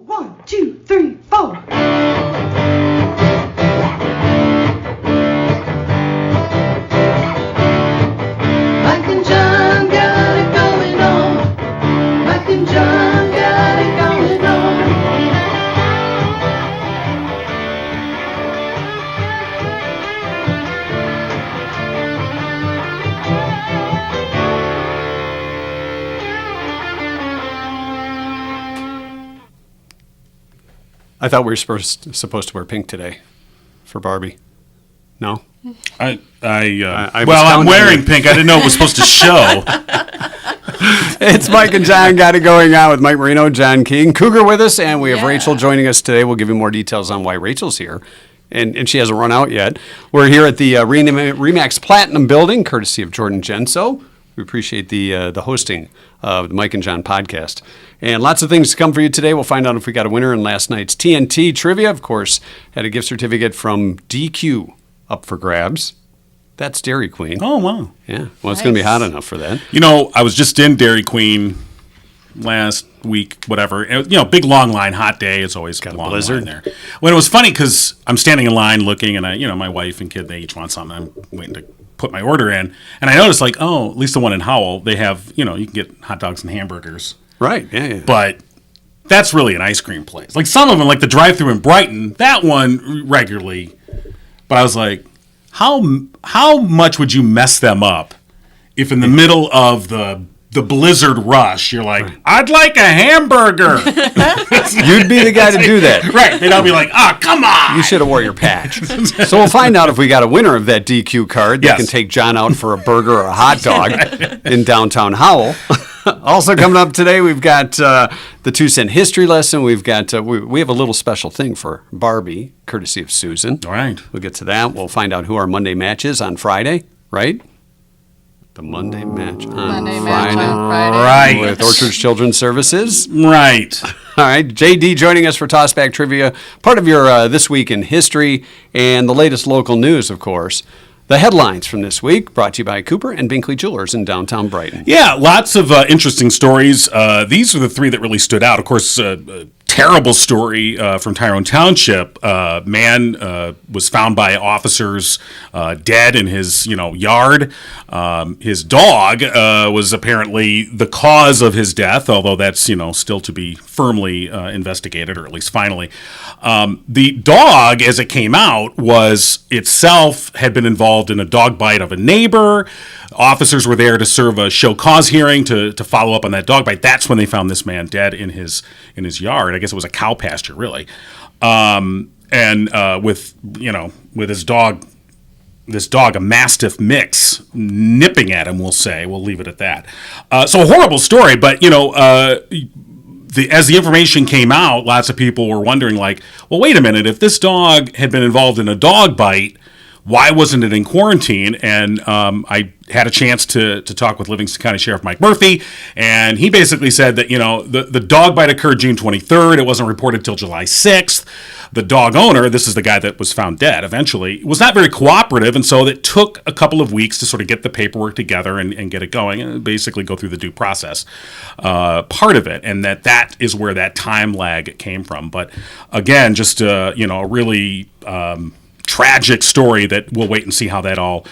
1, 2, 3, 4. Mike and John got it going on. Mike and John got it going on. I thought we were supposed to wear pink today for Barbie. No? I'm wearing pink. I didn't know it was supposed to show. It's Mike and John got it going on with Mike Marino, John King, Cougar with us, and we have Raechel joining us today. We'll give you more details on why Raechel's here. And she hasn't run out yet. We're here at the Remax Platinum Building, courtesy of Jordan Genso. We appreciate the hosting of the Mike and John podcast. And lots of things to come for you today. We'll find out if we got a winner in last night's TNT trivia. Of course, had a gift certificate from DQ up for grabs. That's Dairy Queen. Oh, wow. Yeah. Well, it's going to be hot enough for that. You know, I was just in Dairy Queen last week, whatever. And, you know, big long line, hot day. It's always got a long blizzard line there. When it was funny because I'm standing in line looking, and my wife and kid, they each want something. I'm waiting to put my order in, and I noticed at least the one in Howell, they have, you can get hot dogs and hamburgers. Right. Yeah. But that's really an ice cream place. Like some of them, like the drive-thru in Brighton, that one regularly. But I was like, how much would you mess them up if in the middle of the blizzard rush, you're like, I'd like a hamburger. You'd be the guy to do that. Right. They'd all be like, come on. You should have wore your patch. So we'll find out if we got a winner of that DQ card that can take John out for a burger or a hot dog in downtown Howell. Also coming up today, we've got the 2-cent history lesson. We've got we have a little special thing for Barbie, courtesy of Susan. All right. We'll get to that. We'll find out who our Monday match is on Friday, right? The Monday match on Friday. Right. With Orchard Children's Services. Right. All right. JD joining us for Tossback Trivia. Part of your This Week in History and the latest local news, of course. The headlines from this week brought to you by Cooper and Binkley Jewelers in downtown Brighton. Yeah, lots of interesting stories. These are the three that really stood out. Of course, terrible story from Tyrone Township. Man was found by officers dead in his yard. His dog was apparently the cause of his death, although that's still to be firmly investigated, or at least finally. The dog, as it came out, was itself had been involved in a dog bite of a neighbor. Officers were there to serve a show cause hearing to follow up on that dog bite. That's when they found this man dead in his yard. I guess it was a cow pasture, really. And with his dog, this dog, a Mastiff mix, nipping at him, we'll leave it at that. So a horrible story, but as the information came out, lots of people were wondering, well, wait a minute, if this dog had been involved in a dog bite, why wasn't it in quarantine? And I had a chance to talk with Livingston County Sheriff Mike Murphy, and he basically said that, the dog bite occurred June 23rd. It wasn't reported till July 6th. The dog owner, this is the guy that was found dead eventually, was not very cooperative, and so it took a couple of weeks to sort of get the paperwork together and get it going and basically go through the due process part of it, and that is where that time lag came from. But again, just a really tragic story that we'll wait and see how that all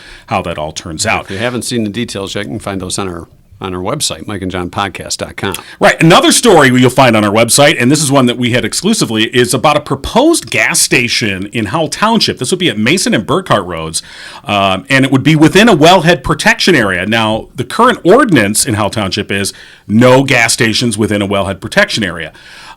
turns out. If you haven't seen the details yet, you can find those on our website, mikeandjohnpodcast.com. Right. Another story you'll find on our website, and this is one that we had exclusively, is about a proposed gas station in Howell Township. This would be at Mason and Burkhart Roads, and it would be within a wellhead protection area. Now, the current ordinance in Howell Township is no gas stations within a wellhead protection area.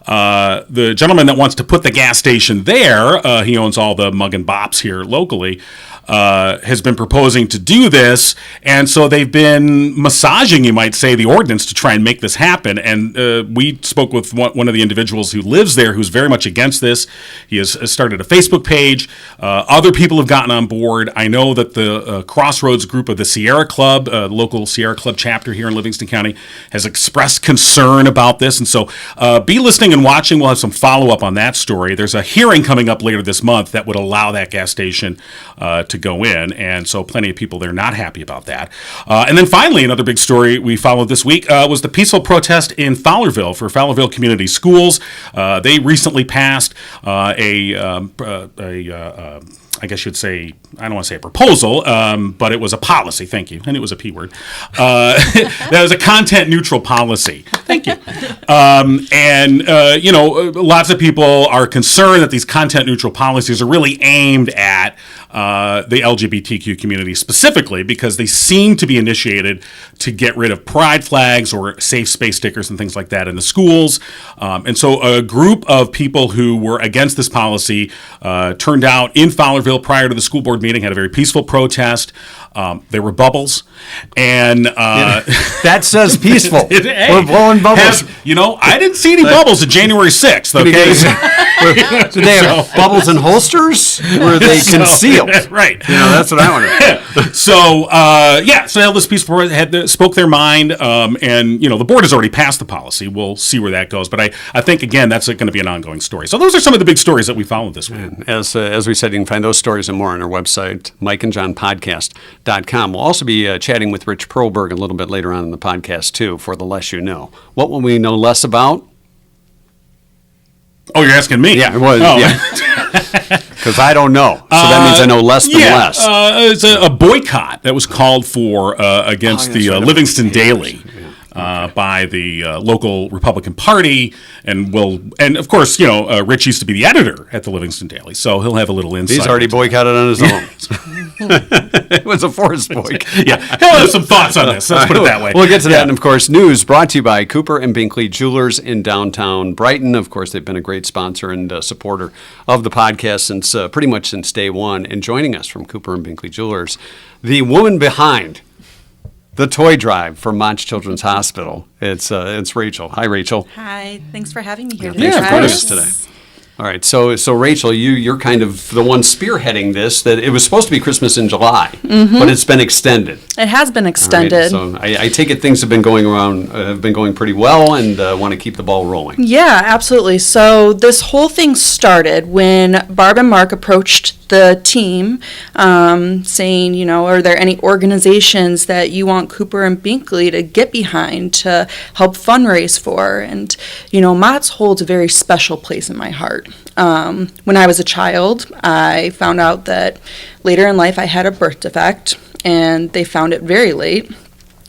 The gentleman that wants to put the gas station there, he owns all the Mug and Bops here locally, has been proposing to do this, and so they've been massaging, you might say, the ordinance to try and make this happen. And we spoke with one of the individuals who lives there, who's very much against this. He has started a Facebook page. Other people have gotten on board. I know that the Crossroads group of the Sierra Club, local Sierra Club chapter here in Livingston County, has expressed concern about this. And so be listening been watching, we'll have some follow-up on that story. There's a hearing coming up later this month that would allow that gas station to go in, and so plenty of people there not happy about that. And then finally, another big story we followed this week was the peaceful protest in Fowlerville for Fowlerville Community Schools. They recently passed I guess you'd say, I don't want to say a proposal, but it was a policy. Thank you. And it was a P word. That was a content-neutral policy. Thank you. Lots of people are concerned that these content-neutral policies are really aimed at the LGBTQ community specifically because they seem to be initiated to get rid of pride flags or safe space stickers and things like that in the schools. And so a group of people who were against this policy turned out in Fowlerville prior to the school board meeting, had a very peaceful protest. There were bubbles, and that says peaceful. We're blowing bubbles. I didn't see any bubbles at January 6th. Okay, so they have bubbles in holsters, or are they concealed? Right. That's what I want to know. So they held this peaceful protest, spoke their mind, and the board has already passed the policy. We'll see where that goes, but I think again that's going to be an ongoing story. So those are some of the big stories that we followed this week. And as we said, you can find those stories and more on our website, mikeandjohnpodcast.com. We'll also be chatting with Rich Perlberg a little bit later on in the podcast, too, for the less you know. What will we know less about? Oh, you're asking me? Yeah, it was. Yeah. Because I don't know. So that means I know less than less. It's a boycott that was called for against the Livingston Daily. By the local Republican Party, and of course, Rich used to be the editor at the Livingston Daily, so he'll have a little insight. He's already boycotted on his own. It was a forced boycott. Yeah, he'll have some thoughts on this. Let's put it that way. We'll get to that, and of course, news brought to you by Cooper and Binkley Jewelers in downtown Brighton. Of course, they've been a great sponsor and supporter of the podcast since pretty much since day one. And joining us from Cooper and Binkley Jewelers, the woman behind the toy drive for Mott Children's Hospital. It's Raechel. Hi, Raechel. Hi. Thanks for having me here today. Thanks for joining us today. All right, so Raechel, you're kind of the one spearheading this. That it was supposed to be Christmas in July, but it's been extended. It has been extended. All right, so I take it things have been going pretty well, and want to keep the ball rolling. Yeah, absolutely. So this whole thing started when Barb and Mark approached the team, saying, are there any organizations that you want Cooper and Binkley to get behind to help fundraise for? And Mott's holds a very special place in my heart. When I was a child, I found out that later in life I had a birth defect, and they found it very late.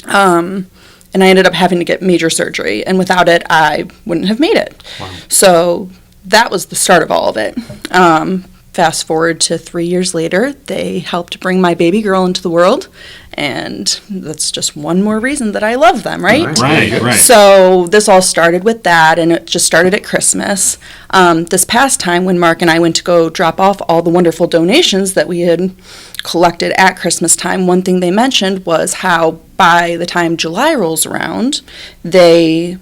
And I ended up having to get major surgery, and without it, I wouldn't have made it. Wow. So that was the start of all of it. Fast forward to 3 years later, they helped bring my baby girl into the world, and that's just one more reason that I love them, right? Right. So this all started with that, and it just started at Christmas. This past time when Mark and I went to go drop off all the wonderful donations that we had collected at Christmas time, one thing they mentioned was how by the time July rolls around, they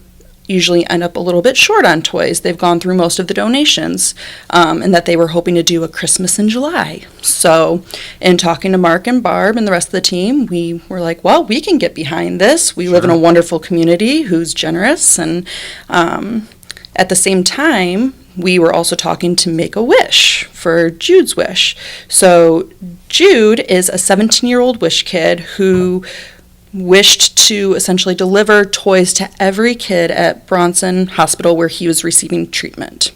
usually end up a little bit short on toys. They've gone through most of the donations, and that they were hoping to do a Christmas in July. So in talking to Mark and Barb and the rest of the team, we were like, well, we can get behind this. We live in a wonderful community who's generous, and at the same time, we were also talking to Make-A-Wish for Jude's wish. So Jude is a 17-year-old wish kid who wished to essentially deliver toys to every kid at Bronson Hospital where he was receiving treatment.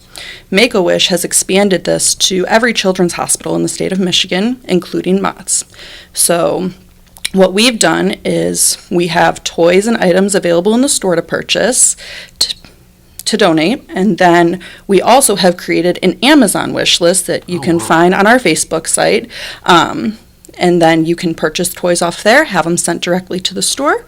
Make-A-Wish has expanded this to every children's hospital in the state of Michigan, including Mott's. So what we've done is we have toys and items available in the store to purchase to donate, and then we also have created an Amazon wish list that you can find on our Facebook site. And then you can purchase toys off there, have them sent directly to the store.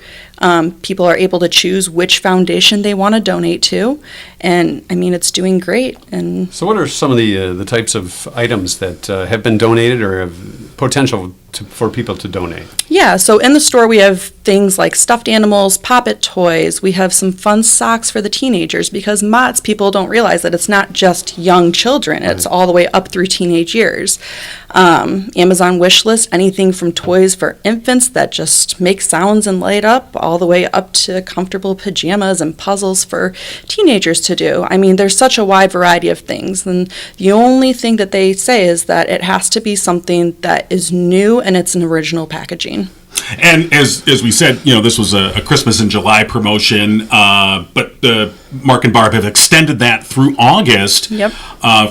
People are able to choose which foundation they want to donate to, and I mean, it's doing great. And so, what are some of the types of items that have been donated or have potential for people to donate? Yeah, so in the store we have things like stuffed animals, Pop-It toys. We have some fun socks for the teenagers because Mott's people don't realize that it's not just young children; it's all the way up through teenage years. Amazon wish list, anything from toys for infants that just make sounds and light up, all the way up to comfortable pajamas and puzzles for teenagers to do. I mean, there's such a wide variety of things. And the only thing that they say is that it has to be something that is new and it's an original packaging. And as we said, this was a Christmas in July promotion, but Mark and Barb have extended that through August. Yep.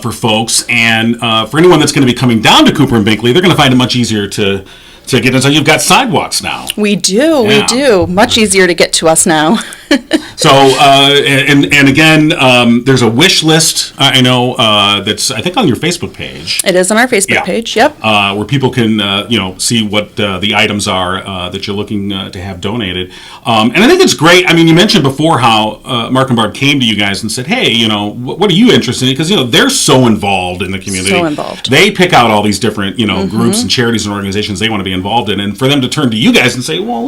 For folks. And for anyone that's going to be coming down to Cooper and Binkley, they're going to find it much easier to get in. So you've got sidewalks now. We do. Much easier to get to us now. So, and again, there's a wish list, I know, that's, I think, on your Facebook page. It is on our Facebook page, yep. Where people can, see what the items are that you're looking to have donated. And I think it's great. I mean, you mentioned before how Mark and Barb came to you guys and said, hey, what are you interested in? Because, they're so involved in the community. So involved. They pick out all these different, groups and charities and organizations they want to be involved in. And for them to turn to you guys and say, well,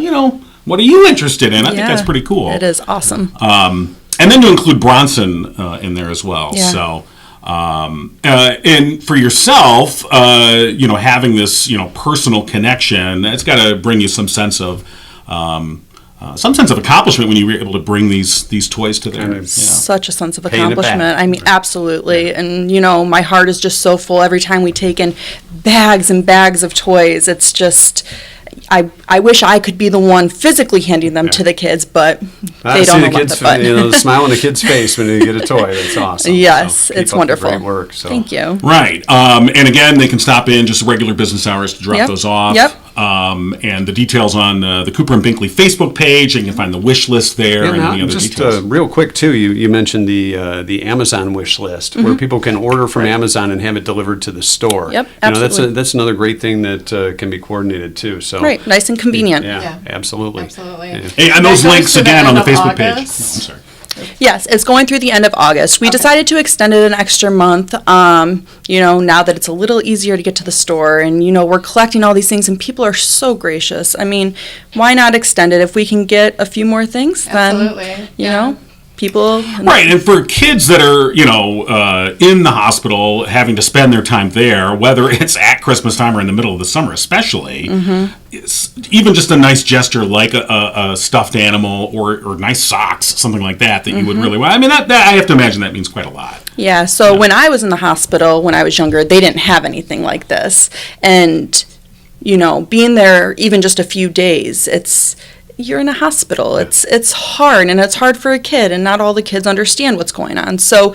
what are you interested in? I think that's pretty cool. It is awesome. And then to include Bronson in there as well. Yeah. So, and for yourself, having this, personal connection, it's got to bring you some sense of accomplishment when you were able to bring these toys to their. Such a sense of Paying it back. accomplishment. I mean, absolutely. And, my heart is just so full every time we take in bags and bags of toys. It's just, I wish I could be the one physically handing them to the kids, but they don't know what the button. The smile on the kid's face when they get a toy. That's awesome. Yes, So it's keep up the wonderful. great work. So. Thank you. Right. And again, they can stop in just regular business hours to drop those off. Yep. And the details on the Cooper and Binkley Facebook page, and you can find the wish list there and any other just details. real quick too, you mentioned the Amazon wish list where people can order from Amazon and have it delivered to the store. Yep, absolutely. That's another great thing that can be coordinated too. So Right, nice and convenient. Yeah, absolutely. Absolutely. Yeah. Hey, and those That goes links to the again on end the of Facebook page. August? I'm sorry. Yes, it's going through the end of August. We decided to extend it an extra month, now that it's a little easier to get to the store and, we're collecting all these things and people are so gracious. I mean, why not extend it? If we can get a few more things, Absolutely. then, people. Right, and for kids that are, in the hospital, having to spend their time there, whether it's at Christmas time or in the middle of the summer especially, it's even just a nice gesture like a stuffed animal or nice socks, something like that you would really want. I mean, that I have to imagine that means quite a lot. Yeah, so when I was in the hospital, when I was younger, they didn't have anything like this. And, being there even just a few days, you're in a hospital. It's hard, and it's hard for a kid, and not all the kids understand what's going on. So,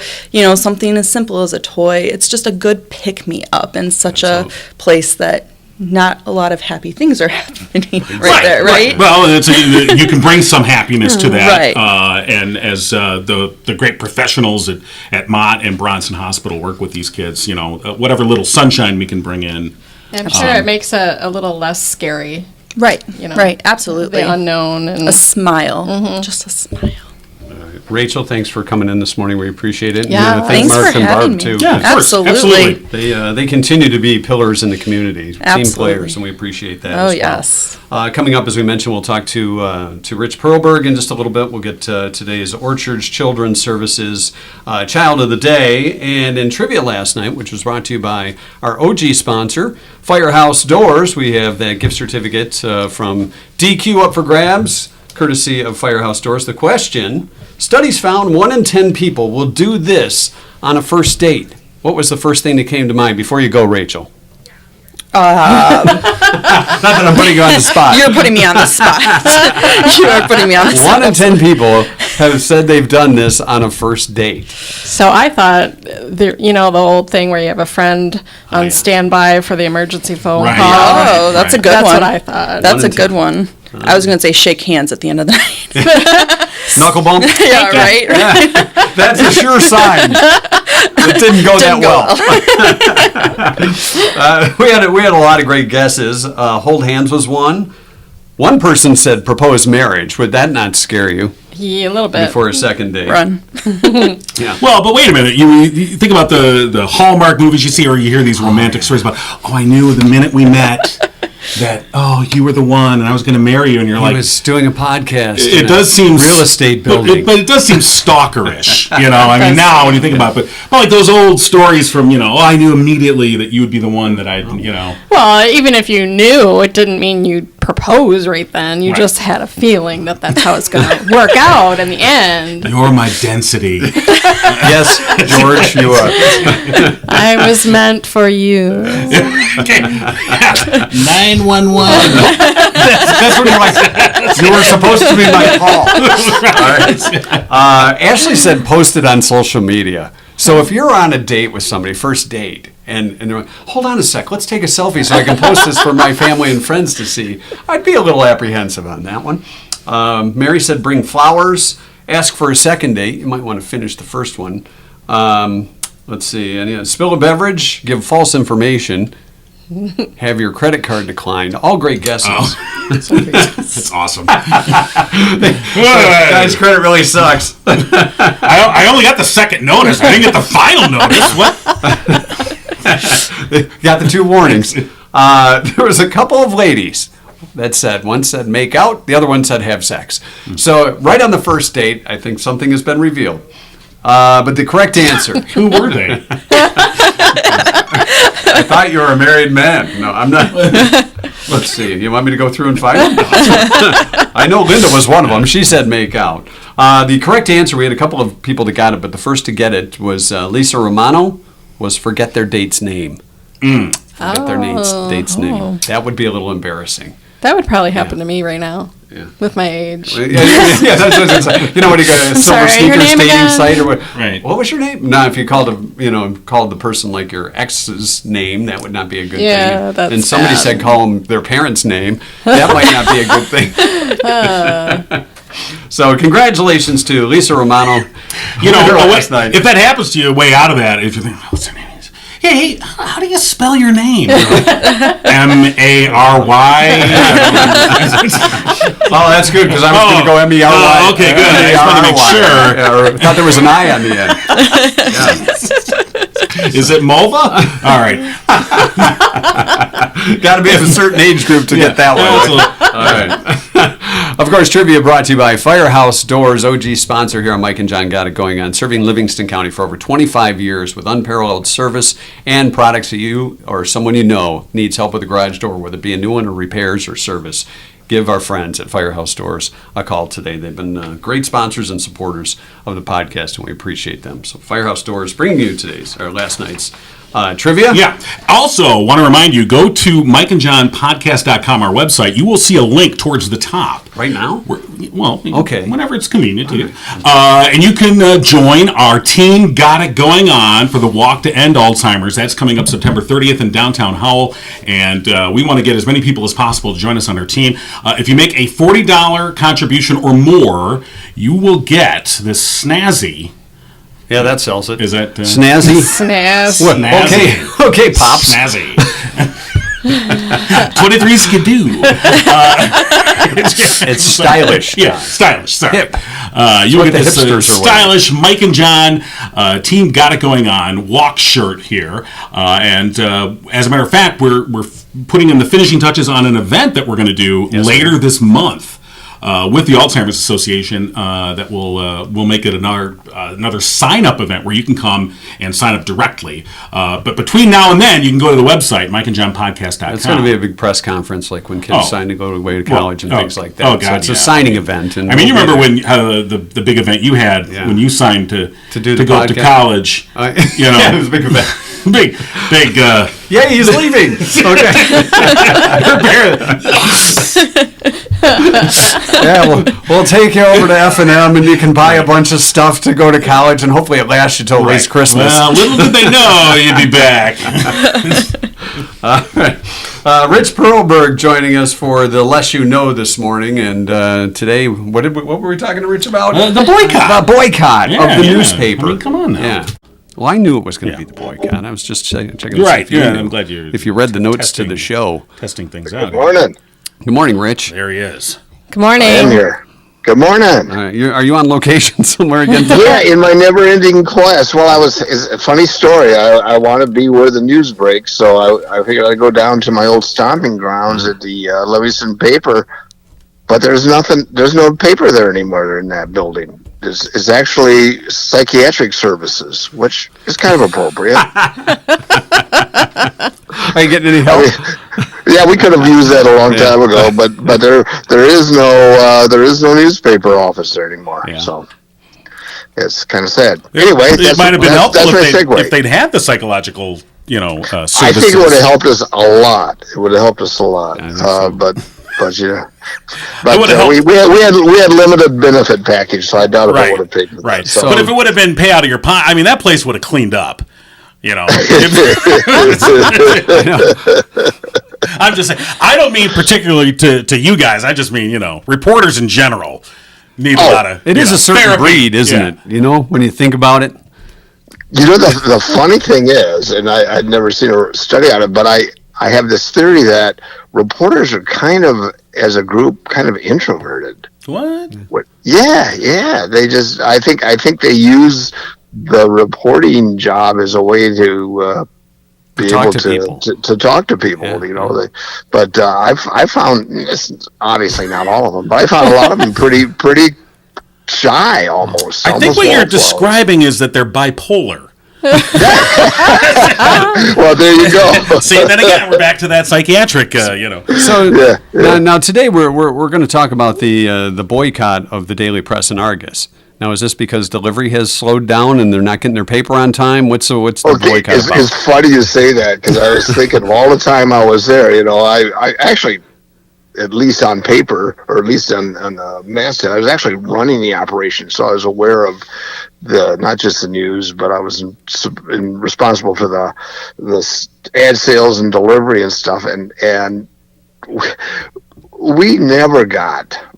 something as simple as a toy, it's just a good pick-me-up in such a place that not a lot of happy things are happening there, right? Well, you can bring some happiness to that. Right. And as the great professionals at Mott and Bronson Hospital work with these kids, whatever little sunshine we can bring in. I'm sure it makes it a little less scary. Right, right, absolutely. The unknown. And A smile, just a smile. Raechel, thanks for coming in this morning. We appreciate it. Yeah, And, thank thanks Mark for and having Barb me. too. Yeah, of course. Absolutely. They continue to be pillars in the community, team Absolutely. players, and we appreciate that. Oh, as well. yes. Coming up, as we mentioned, we'll talk to Rich Perlberg in just a little bit. We'll get today's Orchards Children's Services Child of the Day, and in trivia last night, which was brought to you by our OG sponsor, Firehouse Doors. We have that gift certificate from DQ up for grabs, courtesy of Firehouse Doors. The question: studies found 1 in 10 people will do this on a first date. What was the first thing that came to mind before you go, Raechel? Not that I'm putting you on the spot. You're putting me on the spot. You are putting me on the spot. 1 in 10 people have said they've done this on a first date. So I thought, the old thing where you have a friend on standby for the emergency phone Right. call. Oh, that's a good That's one. what I thought. That's 1 a in good one. I was going to say shake hands at the end of the night. Knuckle bump? Yeah, right? That's a sure sign. It didn't go that well. We had a lot of great guesses. Hold hands was one. One person said propose marriage. Would that not scare you Yeah, a little bit. before a second date? Run. Well, but wait a minute. You think about the Hallmark movies you see, or you hear these romantic stories about, I knew the minute we met, that, oh, you were the one, and I was going to marry you, and you're He like, was doing a podcast. it does seem real estate building. but it does seem stalkerish, I mean, now when you think about it, but like those old stories from, I knew immediately that you would be the one that Well, even if you knew, it didn't mean you'd propose right then. You just had a feeling that that's how it's going to work out in the end. You're my density. Yes, George, you are. I was meant for you. Okay. 911. That's what you're like. You were supposed to be my call. All right. Ashley said post it on social media. So if you're on a date with somebody, first date, and they're like, hold on a sec, let's take a selfie so I can post this for my family and friends to see, I'd be a little apprehensive on that one. Mary said bring flowers, ask for a second date. You might want to finish the first one. Let's see, and, spill a beverage, give false information, have your credit card declined. All great guesses. Oh. That's awesome. Guy's credit really sucks. I only got the second notice. I didn't get the final notice. What? Got the 2 warnings. There was a couple of ladies that said, one said make out, the other one said have sex. So right on the first date, I think something has been revealed. But the correct answer. Who were they? I thought you were a married man. No, I'm not. Let's see. You want me to go through and find them? I know Linda was one of them. She said make out. The correct answer, we had a couple of people that got it, but the first to get it was Lisa Romano, was forget their date's name. Forget their date's name. That would be a little embarrassing. That would probably happen to me right now. Yeah. With my age. Yeah, that's what it's like. When you go to a Silver Sorry, your Sneakers name dating again? site or what? Right. What was your name? No, if you called called the person like your ex's name, that would not be a good Yeah, thing. that's And somebody bad. said call them their parents' name. That might not be a good thing. So congratulations to Lisa Romano. Last night. If that happens to you, way out of that, if you think, what's her name? Hey, how do you spell your name? M-A-R-Y? Oh, that's good because I was going to go M-E-R-Y. Oh, okay, good. I just wanted to make sure. I thought there was an I on the end. Is it Mulva? All right. Got to be of a certain age group to get that one. All right. Of course, trivia brought to you by Firehouse Doors, OG sponsor here on Mike and John Got It Going On, serving Livingston County for over 25 years with unparalleled service and products that you or someone you know needs help with a garage door, whether it be a new one or repairs or service. Give our friends at Firehouse Doors a call today. They've been great sponsors and supporters of the podcast, and we appreciate them. So Firehouse Doors bringing you last night's trivia. Yeah. Also, want to remind you, go to mikeandjohnpodcast.com, our website. You will see a link towards the top. Right now? Okay. Whenever it's convenient to you. And you can join our Team Got It Going On for the Walk to End Alzheimer's. That's coming up September 30th in downtown Howell. And we want to get as many people as possible to join us on our team. If you make a $40 contribution or more, you will get this Snazzy. Yeah, that sells it. Is that Snazzy? Snaz. What? Snazzy. Okay, Pops. Snazzy. 23 Skidoo. It's stylish. Yeah, stylish. Sorry. Hip. You'll what get the this hipsters are stylish Mike and John Team Got It Going On walk shirt here. And as a matter of fact, we're putting in the finishing touches on an event that we're going to do later this month. With the Alzheimer's Association, that will make it another sign-up event where you can come and sign up directly. But between now and then, you can go to the website, mikeandjohnpodcast.com. It's going to be a big press conference, like when kids sign to go away to college and things like that. Oh, God, so it's a signing event. And I mean, you remember when the big event you had when you signed to go to college. Yeah, it was a big event. big. Yeah, he's leaving. Okay. Yeah, we'll take you over to F&M and you can buy a bunch of stuff to go to college and hopefully it lasts you till at least Christmas. Well, little did they know you'd be back. All right. Rich Perlberg joining us for the Less You Know this morning, and today, what were we talking to Rich about? The boycott. The boycott of the newspaper. I mean, come on now. Yeah. Well, I knew it was going to be the boycott. I was just checking. You're right. To see if you knew. I'm glad you're. If you read the notes to the show. Testing things out. Good morning. Good morning, Rich. There he is. Good morning. I am here. Good morning. Are you on location somewhere again? Yeah, in my never-ending quest. Well, it's a funny story. I want to be where the news breaks, so I figured I'd go down to my old stomping grounds at the Livingston paper, but there's nothing. There's no paper there anymore in that building. It's actually psychiatric services, which is kind of appropriate. Are you getting any help? Yeah, we could have used that a long time ago, but there is no newspaper office there anymore. Yeah. So it's kind of sad. Anyway, it might have been helpful if they'd had the psychological, services. I think it would have helped us a lot. It would have helped us a lot. But we had limited benefit package, so I doubt if I would have paid for that. So, but if it would have been pay out of your pocket, I mean, that place would have cleaned up. I'm just saying. I don't mean particularly to you guys. I just mean reporters in general need a lot of. It is a certain therapy. breed, isn't it? When you think about it. The funny thing is, and I'd never seen a study on it, but I have this theory that reporters are kind of, as a group, kind of introverted. What? Yeah. I think they use the reporting job as a way to be able to talk to people. I found, obviously not all of them, but I found a lot of them pretty shy almost. I think what you're describing is that they're bipolar. Well, there you go. See, then again, we're back to that psychiatric, So now today we're going to talk about the boycott of the Daily Press and Argus. Now, is this because delivery has slowed down and they're not getting their paper on time? What's the boycott about? It's funny you say that, because I was thinking of all the time I was there. I actually, at least on paper, or at least on the masthead, I was actually running the operation, so I was aware of not just the news, but I was responsible for the ad sales and delivery and stuff, and we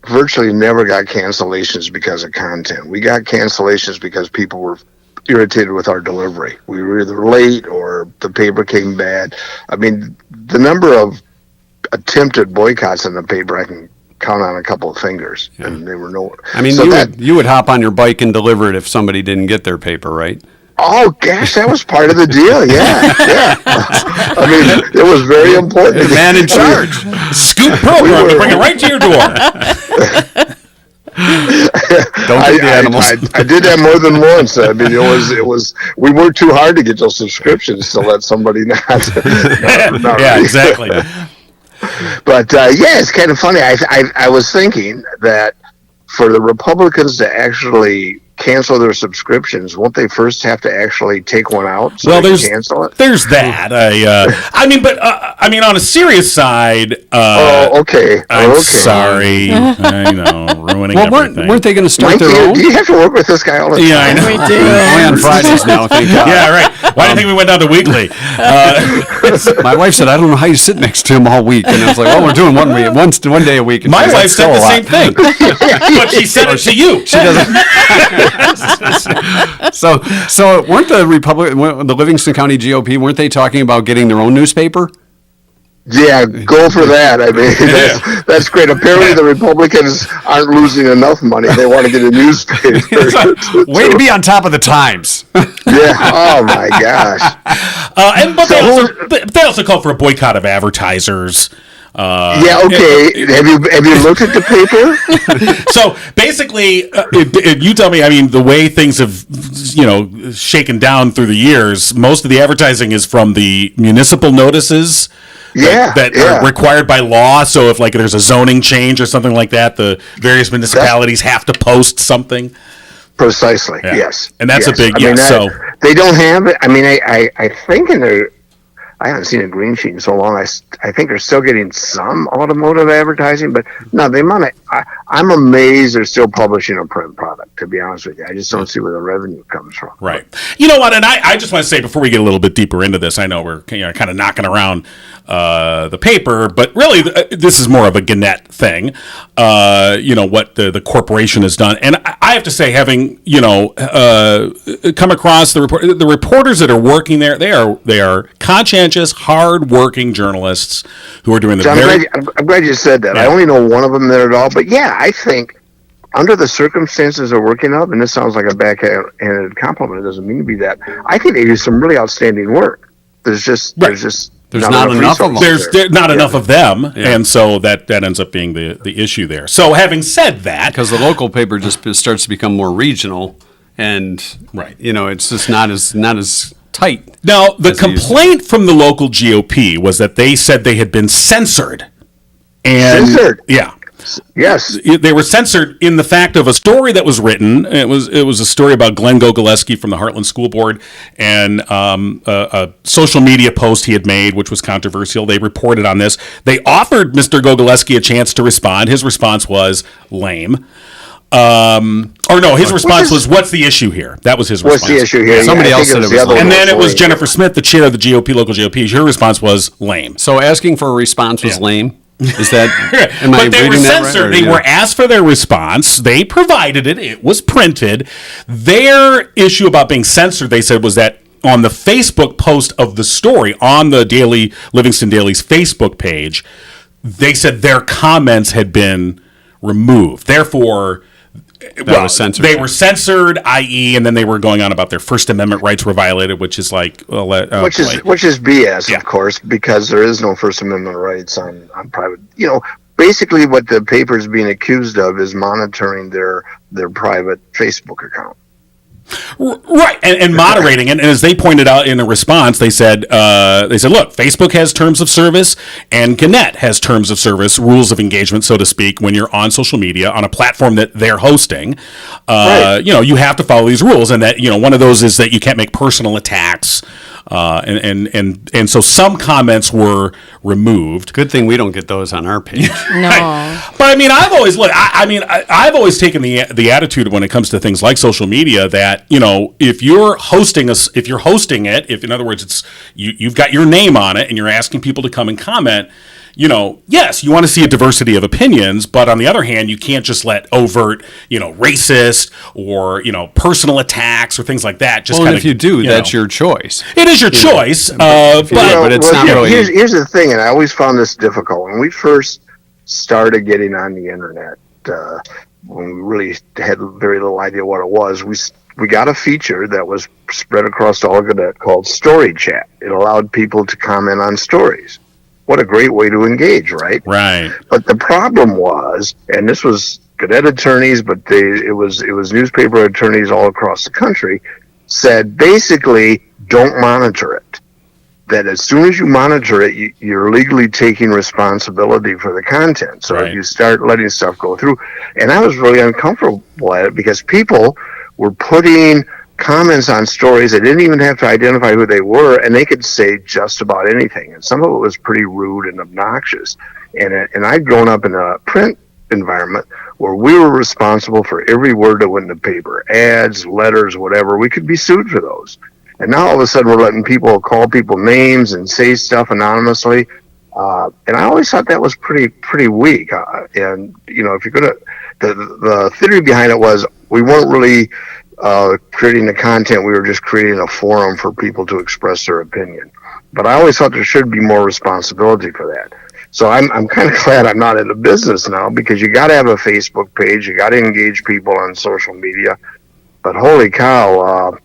virtually never got cancellations because of content. We got cancellations because people were irritated with our delivery. We were either late or the paper came bad. I mean, the number of attempted boycotts in the paper, I can count on a couple of fingers, and they were no. I mean, you would hop on your bike and deliver it if somebody didn't get their paper, right? Oh gosh, that was part of the deal. Yeah. I mean, it was very important. The man in charge. Scoop program to bring it right to your door. Don't feed the animals. I did that more than once. I mean, it was. We worked too hard to get those subscriptions to let somebody not yeah, exactly. But it's kind of funny. I was thinking that for the Republicans to actually cancel their subscriptions, won't they first have to actually take one out cancel it? There's that. I mean, on a serious side. Okay. I'm sorry. I know, ruining everything. Weren't they going to start their own? Do you have to work with this guy all the time? Yeah, I know. We do. Only on Fridays now, thank God. Yeah, right. Why do you think we went down to weekly? My wife said, I don't know how you sit next to him all week. And I was like, well, we're doing one day a week. And my wife said the same thing. But she said it to you. She doesn't. So weren't the Livingston County GOP, weren't they talking about getting their own newspaper? Yeah, go for that. I mean, that's great. Apparently, the Republicans aren't losing enough money. They want to get a newspaper. Way to be on top of the times. Yeah. Oh my gosh. But they also called for a boycott of advertisers. Okay. Have you looked at the paper? So basically, you tell me. I mean, the way things have, shaken down through the years, most of the advertising is from the municipal notices. That are required by law. So if there's a zoning change or something like that, the various municipalities have to post something. Precisely. Yeah. Yes. And that's a big so they don't have it. I mean, I think I haven't seen a green sheet in so long. I think they're still getting some automotive advertising, but no, the amount of I'm amazed they're still publishing a print product, to be honest with you. I just don't see where the revenue comes from. Right. You know what? And I just want to say, before we get a little bit deeper into this, I know we're kind of knocking around the paper, but really this is more of a Gannett thing, what the corporation has done. And I have to say, having, come across the reporters that are working there, they are conscientious, hard-working journalists who are doing the I'm glad you said that. Yeah. I only know one of them there at all, but yeah, I think under the circumstances they're working up, and this sounds like a backhanded compliment, it doesn't mean to be that. I think they do some really outstanding work. There's not enough of them. There's not enough of them, and so that ends up being the issue there. So having said that, because the local paper just starts to become more regional, and it's just not as tight. Now the complaint from the local GOP was that they said they had been censored. Censored? Yeah. Yes, they were censored in the fact of a story that was written. It was a story about Glenn Gogolewski from the Heartland School Board, and a social media post he had made, which was controversial. They reported on this. They offered Mr. Gogolewski a chance to respond. His response was lame. His response was, "What's the issue here?" That was his response. What's the issue here? Somebody else said it was lame. And then it was Jennifer Smith, the chair of the GOP, local GOP. Her response was lame. So asking for a response was lame. Is that? Am I but they were reading that censored. right, They were asked for their response. They provided it. It was printed. Their issue about being censored, they said, was that on the Facebook post of the story on the Livingston Daily's Facebook page, they said their comments had been removed. Therefore, was censored. They were censored, i.e., and then they were going on about their First Amendment rights were violated, which is like, which is BS, of course, because there is no First Amendment rights on private. Basically, what the paper is being accused of is monitoring their private Facebook account. Right, and moderating, and as they pointed out in a response, they said, look, Facebook has terms of service, and Gannett has terms of service, rules of engagement, so to speak, when you're on social media on a platform that they're hosting. You have to follow these rules, and that one of those is that you can't make personal attacks. And so some comments were removed. Good thing we don't get those on our page. No, right. But I mean, I've always taken the attitude when it comes to things like social media that if you're hosting it, in other words it's you've got your name on it and you're asking people to come and comment. Yes, you want to see a diversity of opinions, but on the other hand, you can't just let overt, racist or, personal attacks or things like that. If you do, that's your choice. It is your choice, but it's not really. Here's the thing, and I always found this difficult. When we first started getting on the internet, when we really had very little idea what it was, we got a feature that was spread across all of Gannett called Story Chat. It allowed people to comment on stories. What a great way to engage, right? Right. But the problem was, and this was Gannett attorneys, but it was newspaper attorneys all across the country, said basically don't monitor it. That as soon as you monitor it, you're legally taking responsibility for the content. So if you start letting stuff go through, and I was really uncomfortable at it because people were putting comments on stories. They didn't even have to identify who they were, and they could say just about anything. And some of it was pretty rude and obnoxious. And I'd grown up in a print environment where we were responsible for every word that went in the paper, ads, letters, whatever. We could be sued for those. And now all of a sudden we're letting people call people names and say stuff anonymously. And I always thought that was pretty weak. And if you're gonna, the theory behind it was we weren't really creating the content, we were just creating a forum for people to express their opinion. But I always thought there should be more responsibility for that. So I'm kind of glad I'm not in the business now, because you got to have a Facebook page, you got to engage people on social media. But holy cow,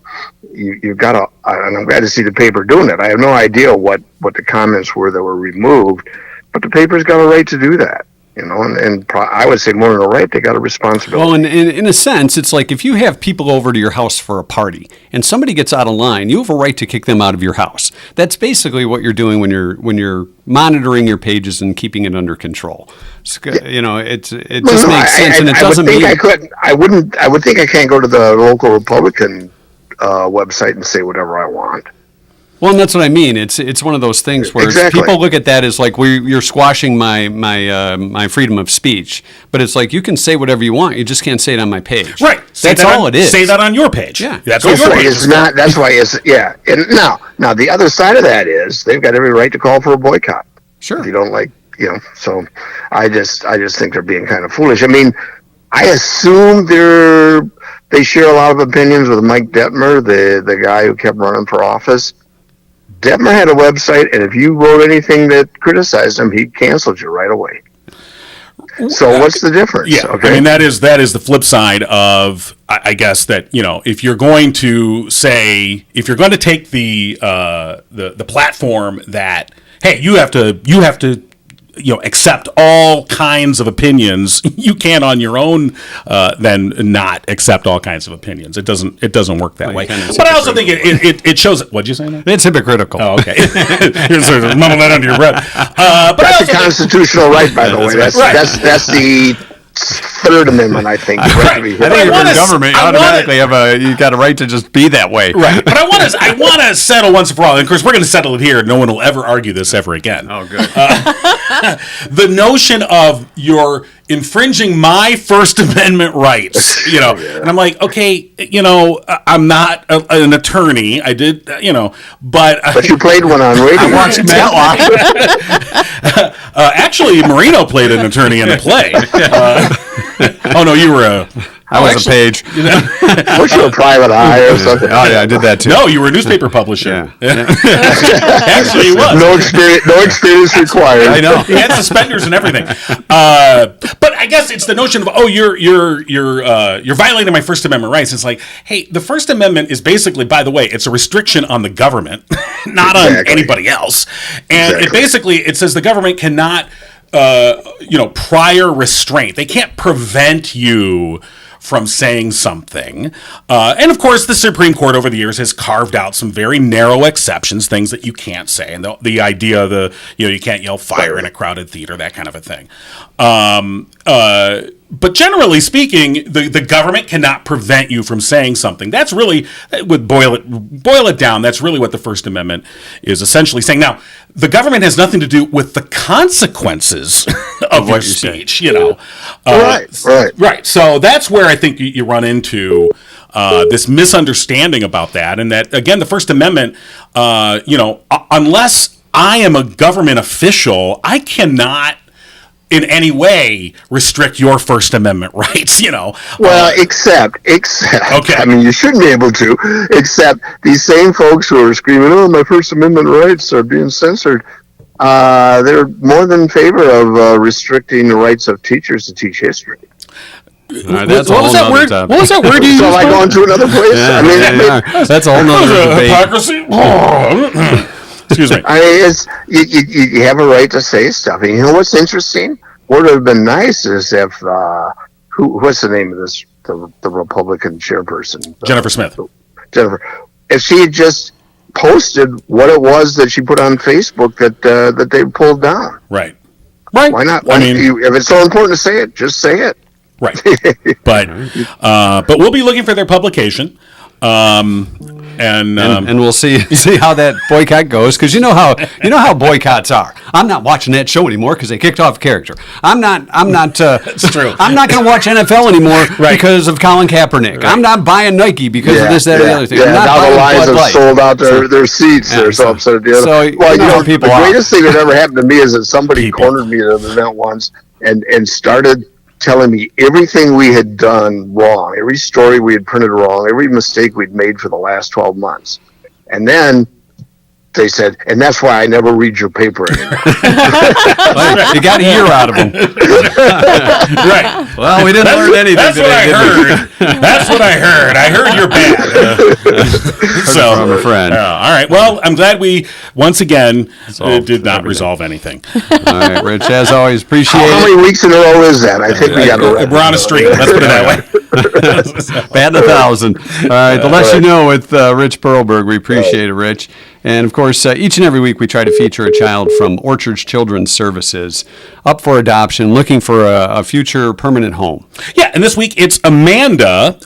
you've got to, and I'm glad to see the paper doing it. I have no idea what the comments were that were removed, but the paper's got a right to do that. And I would say more than a right, they got a responsibility. Well, in a sense, it's like if you have people over to your house for a party and somebody gets out of line, you have a right to kick them out of your house. That's basically what you're doing when you're monitoring your pages and keeping it under control. It just makes sense, and it doesn't mean I would think I can't go to the local Republican website and say whatever I want. Well, and that's what I mean. It's one of those things where people look at that as like you're squashing my freedom of speech. But it's like you can say whatever you want. You just can't say it on my page. Right. That's all it is. Say that on your page. Yeah. That's what your page is. That's why it's And now the other side of that is they've got every right to call for a boycott. Sure. If you don't like, So I just think they're being kind of foolish. I mean, I assume they share a lot of opinions with Mike Detmer, the guy who kept running for office. Detmer had a website, and if you wrote anything that criticized him, he canceled you right away. So what's the difference? Yeah, Okay. I mean that is the flip side of I guess that if you're going to take the platform that hey you have to accept all kinds of opinions, you can't on your own then not accept all kinds of opinions. It doesn't work that way. But I also think it shows. What'd you say? Now? It's hypocritical. Oh, okay. You're sort of mumble that under your breath. But That's a constitutional right, by the way. That's right. that's the Third Amendment, I think. I think if you're in government, you automatically you got a right to just be that way. Right. But I want to settle once and for all. And of course, we're going to settle it here. No one will ever argue this ever again. Oh, good. The notion of you're infringing my First Amendment rights, and I'm like, okay, I'm not an attorney. I did, But you played one on radio. I watched Matlock. Actually, Marino played an attorney in the play. Oh no, you were I was a page. Weren't you a private eye or something? Oh, yeah, I did that too. No, you were a newspaper publisher. Yeah. Actually, he was. No experience required. I know. He had suspenders and everything. But I guess it's the notion of you're violating my First Amendment rights. It's like, hey, the First Amendment is basically, by the way, it's a restriction on the government, not on anybody else. And it says the government cannot prior restraint. They can't prevent you from saying something. And of course, the Supreme Court over the years has carved out some very narrow exceptions, things that you can't say. And the idea of you can't yell fire in a crowded theater, that kind of a thing. But generally speaking, the government cannot prevent you from saying something. That's really, would boil it down, that's really what the First Amendment is essentially saying. Now, the government has nothing to do with the consequences of your speech, Right. So that's where I think you run into this misunderstanding about that. And that, again, the First Amendment, unless I am a government official, I cannot in any way restrict your First Amendment rights, Well, except, okay. I mean, you shouldn't be able to, except these same folks who are screaming, oh, my First Amendment rights are being censored, they're more than in favor of restricting the rights of teachers to teach history. That's what was that word? What was that word you used? So I go into another place? Yeah, that's a whole nother debate. Hypocrisy. Excuse me. I mean, you have a right to say stuff. And you know what's interesting? What would have been nice is if, what's the name of this, the Republican chairperson? Jennifer Smith. Jennifer. If she had just posted what it was that she put on Facebook that they pulled down. Right. Why not? If it's so important to say it, just say it. Right. But we'll be looking for their publication. And we'll see how that boycott goes, because you know how boycotts are. I'm not watching that show anymore because they kicked off a character. I'm not. That's true. I'm not going to watch NFL anymore because of Colin Kaepernick. Right. I'm not buying Nike because of this, that, or the other thing. Yeah, now the Lions have sold out their seats. They're so upset at the other. So, the greatest thing that ever happened to me is that somebody cornered me at an event once and started telling me everything we had done wrong, every story we had printed wrong, every mistake we'd made for the last 12 months. And then they said, and that's why I never read your paper anymore. You got a year out of them. Right. Well, we didn't learn anything That's today, what I heard. That's what I heard. I heard you're bad. So, from a friend. All right. Well, I'm glad we, once again, did not resolve anything. All right, Rich, as always, appreciate it. How many weeks in a row is that? I think we got it. We're on a streak. Let's put it that way. Batting 1,000. All right, the less you know with Rich Perlberg. We appreciate it, Rich. And, of course, each and every week we try to feature a child from Orchard's Children's Services up for adoption, looking for a future permanent home. Yeah, and this week it's Amanda.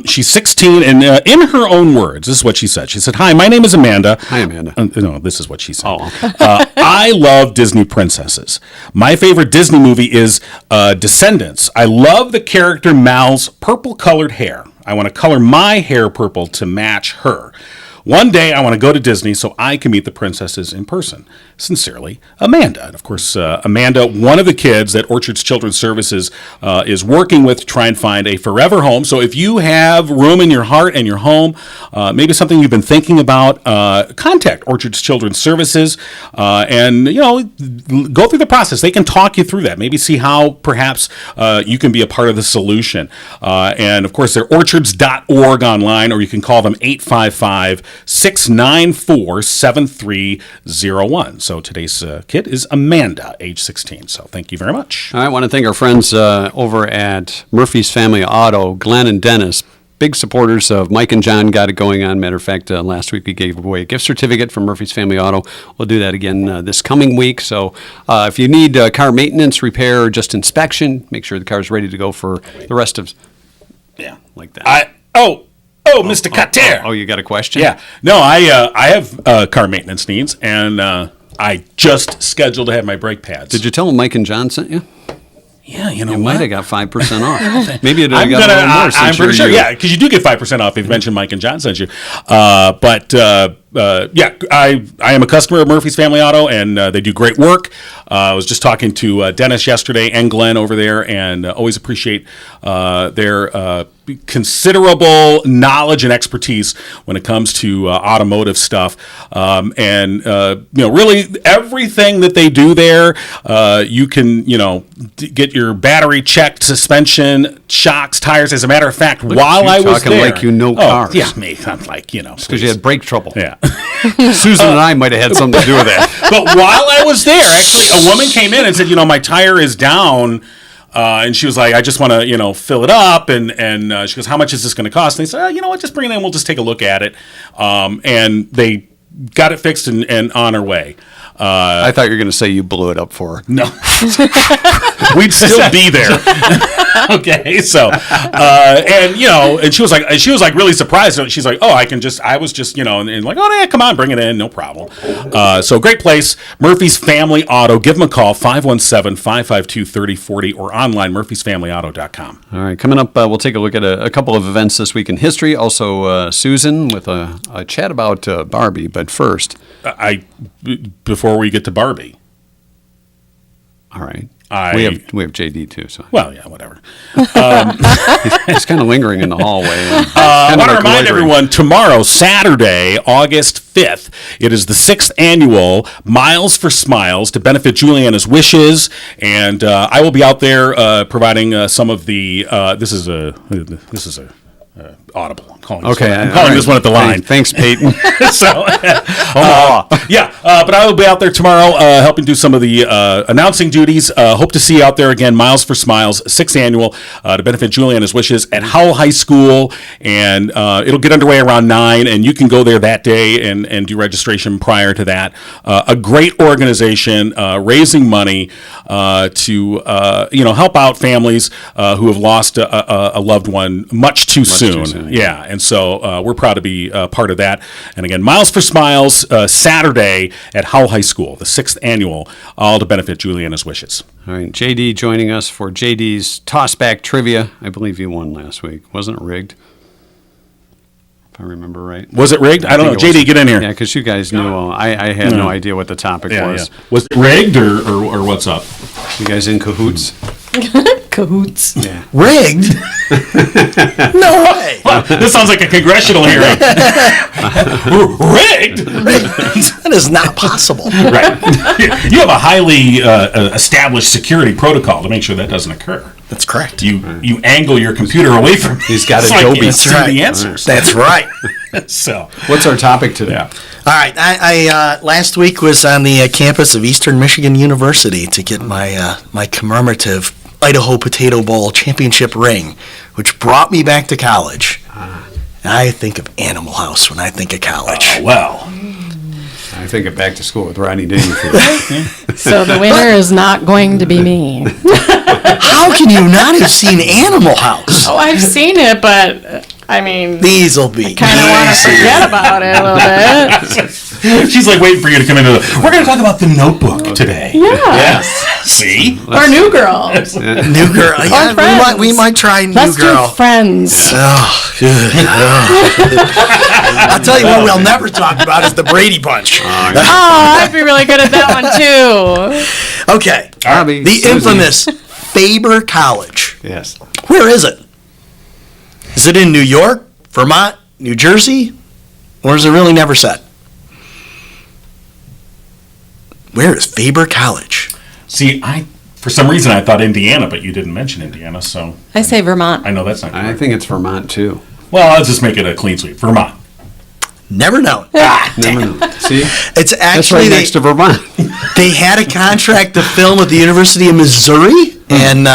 She's 16, and in her own words, this is what she said. She said, "Hi, my name is Amanda." Hi, Amanda. No, this is what she said. Oh, okay. I love Disney princesses. My favorite Disney movie is Descendants. I love the character Mal's purple-colored hair. I want to color my hair purple to match her. One day I want to go to Disney so I can meet the princesses in person. Sincerely, Amanda. And of course, Amanda, one of the kids that Orchard's Children's Services is working with to try and find a forever home. So if you have room in your heart and your home, maybe something you've been thinking about, contact Orchard's Children's Services and, go through the process. They can talk you through that. Maybe see how perhaps you can be a part of the solution. And of course, they're orchards.org online, or you can call them 855-694-7301. So today's kid is Amanda, age 16. So thank you very much. I want to thank our friends over at Murphy's Family Auto, Glenn and Dennis. Big supporters of Mike and John Got It Going On. Matter of fact, last week we gave away a gift certificate from Murphy's Family Auto. We'll do that again this coming week. So if you need car maintenance, repair, or just inspection, make sure the car's ready to go for the rest of... Yeah. Like that. Mr. Cater. Oh, you got a question? Yeah. No, I have car maintenance needs, and I just scheduled to have my brake pads. Did you tell them Mike and John sent you? Yeah, you know You what? might have got 5% off. Maybe it I'm got a little more since I'm pretty you're sure, you. yeah, because you do get 5% off if you mention Mike and John sent you. I am a customer of Murphy's Family Auto, and they do great work. I was just talking to Dennis yesterday and Glenn over there, and always appreciate their considerable knowledge and expertise when it comes to automotive stuff. Really everything that they do there, you can, get your battery checked, suspension, shocks, tires. As a matter of fact, while I was talking there, like you know cars. Yeah, me, I'm like, Because you had brake trouble. yeah. Susan and I might have had something to do with that. But while I was there, actually, a woman came in and said, my tire is down. And she was like, I just want to, fill it up. And she goes, how much is this going to cost? And they said, what, just bring it in. We'll just take a look at it. And they got it fixed and on our way. I thought you were going to say you blew it up for her. No. We'd still be there. Okay, so and she was like really surprised. She's like, I was just and like, oh yeah, come on, bring it in, no problem. So great place, Murphy's Family Auto. Give them a call, 517-552-3040, or online murphysfamilyauto.com. All right, coming up, we'll take a look at a couple of events this week in history. Also, Susan with a chat about Barbie. But first, before we get to Barbie. All right. We have JD too. So well, yeah, whatever. He's kind of lingering in the hallway. I want to remind everyone, tomorrow, Saturday, August 5th, it is the 6th annual Miles for Smiles to benefit Juliana's Wishes, and I will be out there providing some of the. This is a audible. I'm calling this one at the line. Thanks, Peyton. But I will be out there tomorrow helping do some of the announcing duties. Hope to see you out there again. Miles for Smiles, 6th annual to benefit Juliana's Wishes at Howell High School, and it'll get underway around 9, and you can go there that day and do registration prior to that. A great organization raising money to help out families who have lost a loved one much too soon. Yeah, and so we're proud to be part of that. And again, Miles for Smiles, Saturday at Howell High School, the 6th annual, all to benefit Juliana's Wishes. All right, JD joining us for JD's Tossback Trivia. I believe you won last week. Wasn't it rigged? If I remember right. Was it rigged? I don't know. JD, get in here. Yeah, because you guys knew. I had no idea what the topic was. Yeah. Was it rigged or what's up? You guys in cahoots? Cahoots. Yeah. Rigged? No way. Well, this sounds like a congressional hearing. Rigged? That is not possible. Right. You have a highly established security protocol to make sure that doesn't occur. That's correct. You angle your computer away from. He's got it's Adobe. Like That's right. The answers. That's right. So, what's our topic today? Yeah. All right. I last week was on the campus of Eastern Michigan University to get my commemorative Idaho Potato Bowl championship ring, which brought me back to college. I think of Animal House when I think of college. Well. I think of Back to School with Rodney Dangerfield. So the winner is not going to be me. How can you not have seen Animal House? Oh, I've seen it, but I mean, These will be kind of want to forget about it a little bit. She's like waiting for you to come into we're going to talk about The Notebook today. Yeah. Yes. See? Or New Girl. New Girl. Yeah, Friends. we might try New Let's Girl. do Friends. Oh, good. I'll tell you what we'll never talk about is the Brady Bunch. Oh, I'd be really good at that one too. Okay. Bobby, The Susie. infamous Faber College. Yes. Where is it? Is it in New York, Vermont, New Jersey, or is it really never said? Where is Faber College? See, for some reason I thought Indiana, but you didn't mention Indiana, so I say Vermont. I know that's not I correct. think it's Vermont too. Well, I'll just make it a clean sweep. Vermont. Never known. Never know. See, It's that's actually right next to Vermont. they had a contract to film at the University of Missouri, and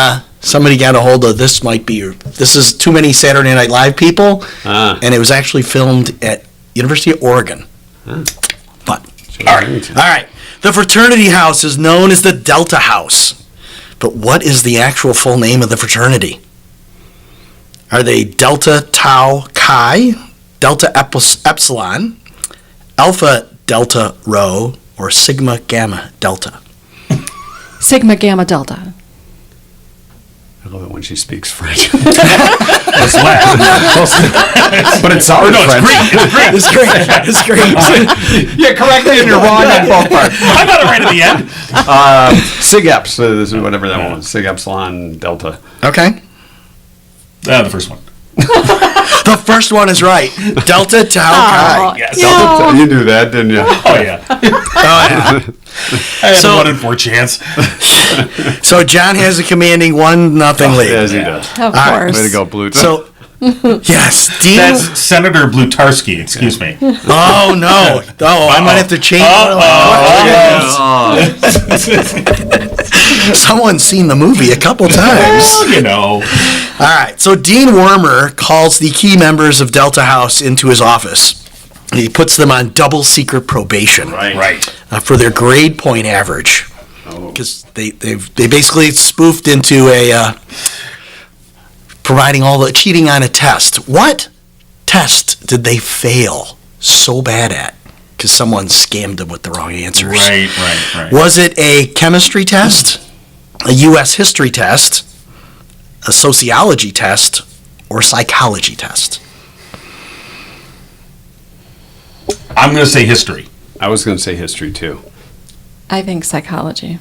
somebody got a hold of this. This is too many Saturday Night Live people, and it was actually filmed at University of Oregon. But all right, the fraternity house is known as the Delta House, but what is the actual full name of the fraternity? Are they Delta Tau Chi, Delta Epsilon, Alpha Delta Rho, or Sigma Gamma Delta? Sigma Gamma Delta. I love it when she speaks French. That's Latin. But it's our No, French. it's great. It's great. Yeah, correctly, and you're wrong on both parts. I got it right at the end. Sig Eps, this is whatever that one was. Sig Epsilon Delta. Okay. The first one. The first one is right. Delta Tau Chi. Yes. Delta. You knew that, didn't you? Oh, yeah. Oh, yeah. I had So- a 1 in 4 chance. So John has a commanding 1-0 lead. Yes, he does. Of right, course. Way to go, Blue. So, yes, Dean. That's Senator Blutarski, excuse me. Oh, no. Oh, I might have to change. Someone's seen the movie a couple times. Well, you know. All right, so Dean Wormer calls the key members of Delta House into his office. He puts them on double secret probation Right. for their grade point average. Because they basically spoofed into providing all the cheating on a test. What test did they fail so bad at? Because someone scammed them with the wrong answers. Right. Was it a chemistry test, a U.S. history test, a sociology test, or a psychology test? I'm going to say history. I was going to say history, too. I think psychology.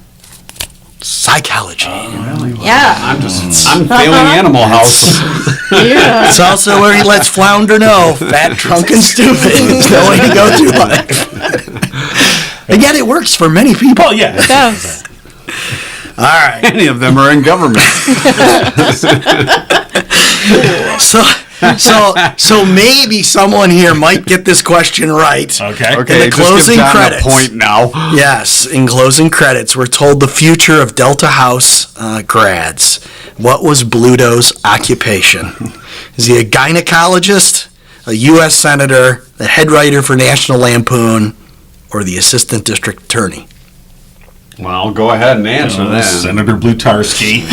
Psychology. Yeah. I'm failing Animal House. Yeah. It's also where he lets Flounder know, fat, drunk, and stupid. There's no way to go through life. And yet it works for many people. Oh, yeah. Yes. All right. Many of them are in government. So maybe someone here might get this question right. Okay. Okay, In the just give closing John credits. a point now. Yes, in closing credits, we're told the future of Delta House grads. What was Bluto's occupation? Is he a gynecologist, a U.S. senator, the head writer for National Lampoon, or the assistant district attorney? Well, go ahead and answer that. Senator Blutarski.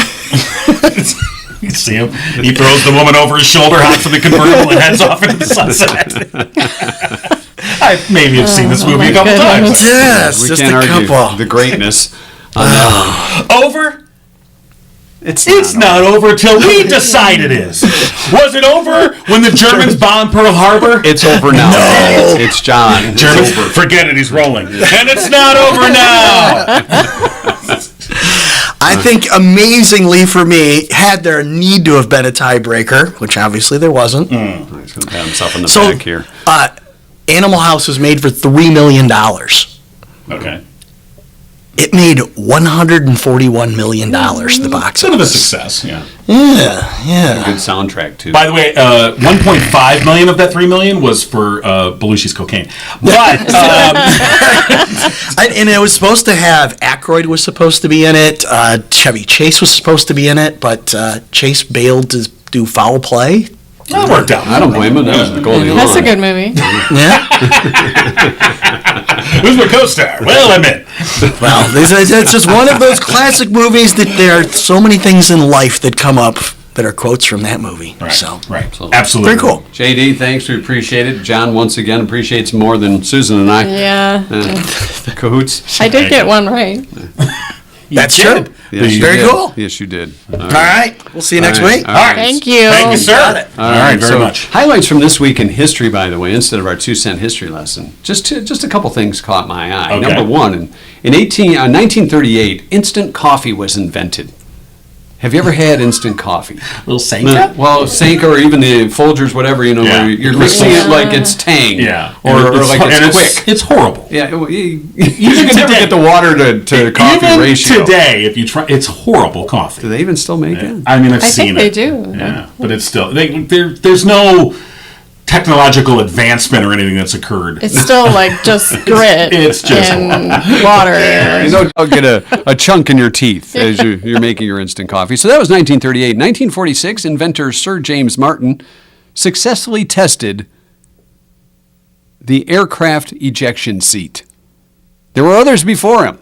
You see him? He throws the woman over his shoulder, hops in the convertible, and heads off into the sunset. I maybe have seen this movie a couple times. Yes, We just can't a argue couple. the greatness on that Over? one. It's Not over till we decide it is. Was it over when the Germans bombed Pearl Harbor? It's over now. No. It's John. It's Germans, over. forget it, he's rolling. And it's not over now. I think amazingly for me, had there need to have been a tiebreaker, which obviously there wasn't. He's going to pat himself in the So, back here. Animal House was made for $3 million. Okay. It made $141 million, the box Bit of a office. success, yeah. Yeah. Good soundtrack, too. By the way, 1.5 million of that 3 million was for Belushi's cocaine. But And it was supposed to have, Aykroyd was supposed to be in it, Chevy Chase was supposed to be in it, but Chase bailed to do foul play. that worked out. I don't blame him. That was the Goldie That's a Hawn. good movie. Yeah. Who's my co-star? Well, admit. Well, it's just one of those classic movies that there are so many things in life that come up that are quotes from that movie. Right, So, right. Absolutely. very cool. JD, thanks. We appreciate it. John, once again, appreciates more than Susan and I. Yeah. Cahoots. I did get one right. That's did. true. Yes, you Very did. cool. Yes, you did. All right. We'll see you next week. All right. Thank you. Thank you, sir. Got it. All right, very so much. Highlights from this week in history, by the way, instead of our 2-cent history lesson. Just a couple things caught my eye. Okay. Number one, in 1938, instant coffee was invented. Have you ever had instant coffee? Little Sanka? Well, Sanka or even the Folgers, whatever, Yeah. where you're mixing it like it's Tang. Yeah. Or like and it's quick. It's horrible. Yeah, you can never get the water to coffee Even ratio. today, if you try, it's horrible coffee. Do they even still make it? I mean, I've I seen think they it. do. Yeah, but it's still there's no technological advancement or anything that's occurred. It's still like just grit It's just and water. You don't get a chunk in your teeth as you're making your instant coffee. So that was 1938. 1946, inventor Sir James Martin successfully tested the aircraft ejection seat. There were others before him,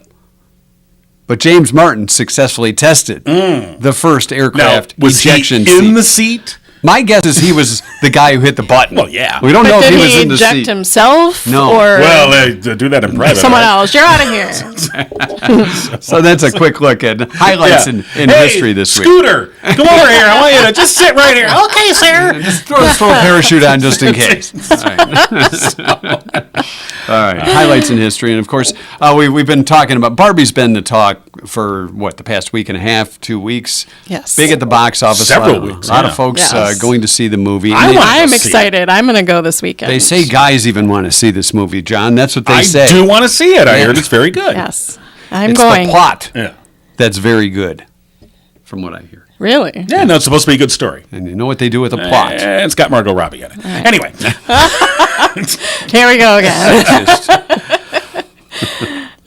but James Martin successfully tested the first Now, aircraft was ejection he in seat. the seat? My guess is he was the guy who hit the button. Well, yeah. We don't know But if did he was he in the eject seat. himself? No. Or Well, they do that in private. someone right? else? You're out of here. So that's a quick look at highlights in Hey, history this week. Scooter, come over here. I want you to just sit right here. Okay, sir. Just throw a parachute on just in case. All right. All right. Highlights in history. And of course, we've been talking about Barbie's been the talk for the past week and a half, 2 weeks. Yes. Big at the box office. Several a lot, weeks, A lot yeah. of folks Yes. going to see the movie. I And want- I'm see it. excited. I'm going to go this weekend. they say guys even want to see this movie, John. That's what they I say. do want to see it. I heard it's very good. Yes. I'm It's going. the plot Yeah. that's very good, from what I hear. Really? Yeah, no, it's supposed to be a good story. And you know what they do with a plot. It's got Margot Robbie in it. Anyway, Here we go again. Just-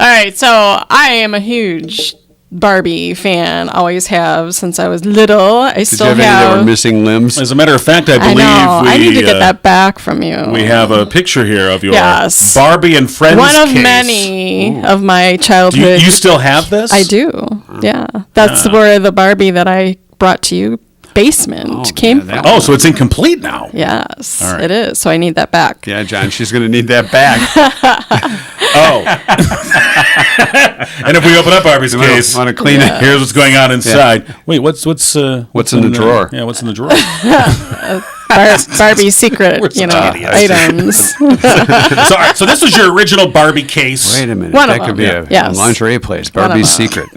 All right. So I am a huge Barbie fan. Always have since I was little. I Did you still have any that were have. missing limbs? as a matter of fact, I I believe know. we I need to get that back from you. we have a picture here of your Yes. Barbie and Friends one of case. many of my Do childhood. you still have this? I do. Yeah. That's where the Barbie that I brought to you basement came yeah, that from. Oh, so it's incomplete now. Yes, All right. it is. So I need that back. Yeah, John, she's going to need that back. Oh. And if we open up Barbie's case, Want to clean it? here's what's going on inside. Wait, what's in the drawer? Yeah, what's in the drawer? Barbie secret, We're such idiots. items. So this was your original Barbie case. Wait a minute. One of that could them. be a Yes. lingerie place. One of Barbie's them. Secret.